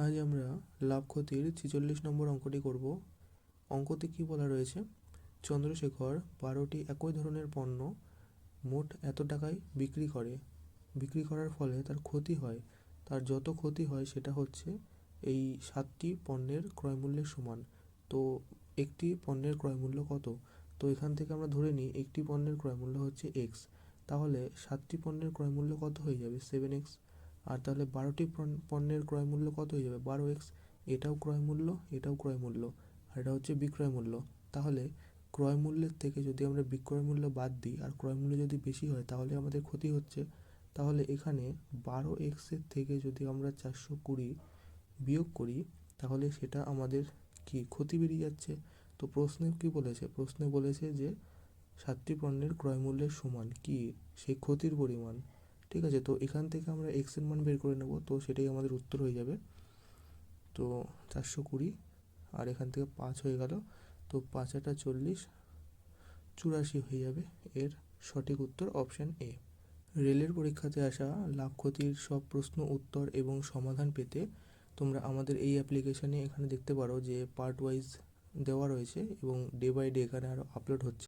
আজ আমরা লাভ ক্ষতির 46 নম্বর অঙ্কটি করব। অঙ্কতে কি বলা রয়েছে? চন্দ্রশেখর 12টি একই ধরনের পণ্য মোট এত টাকায় বিক্রি করার ফলে তার ক্ষতি হয়। তার যত ক্ষতি হয় সেটা হচ্ছে এই 7টি পণ্যের ক্রয়মূল্যের সমান। তো একটি পণ্যের ক্রয়মূল্য কত? তো এখান থেকে আমরা ধরে নিই একটি পণ্যের ক্রয়মূল্য হচ্ছে এক্স। তাহলে 7টি পণ্যের ক্রয়মূল্য কত হয়ে যাবে? 7x। আর তাহলে 12টি পণ্যের ক্রয়মূল্য কত হয়ে যাবে? 12x। এটাও ক্রয়মূল্য, এটাও ক্রয়মূল্য, আর এটা হচ্ছে বিক্রয় মূল্য। তাহলে ক্রয় মূল্যের থেকে যদি আমরা বিক্রয় মূল্য বাদ দিই আর ক্রয় মূল্য যদি বেশি হয় তাহলে আমাদের ক্ষতি হচ্ছে। তাহলে এখানে 12x-এর থেকে যদি আমরা 420 বিয়োগ করি তাহলে সেটা আমাদের কি ক্ষতি বেরিয়ে যাচ্ছে। তো প্রশ্নে কি বলেছে? প্রশ্নে বলেছে যে 7টি পণ্যের ক্রয় মূল্যের সমান কি সেই ক্ষতির পরিমাণ। ঠিক আছে, তো এখান থেকে আমরা এক্সের মান বের করে নেব, তো সেটাই আমাদের উত্তর হয়ে যাবে। তো 420 আর এখান থেকে 5 হয়ে গেল, তো 5 × 40 84 হয়ে যাবে। এর সঠিক উত্তর অপশান এ। রেলের পরীক্ষাতে আসা লাভ ক্ষতির সব প্রশ্ন উত্তর এবং সমাধান পেতে তোমরা আমাদের এই অ্যাপ্লিকেশানে এখানে দেখতে পারো যে পার্ট ওয়াইজ দেওয়া রয়েছে এবং ডে বাই ডে এখানে আরও আপলোড হচ্ছে।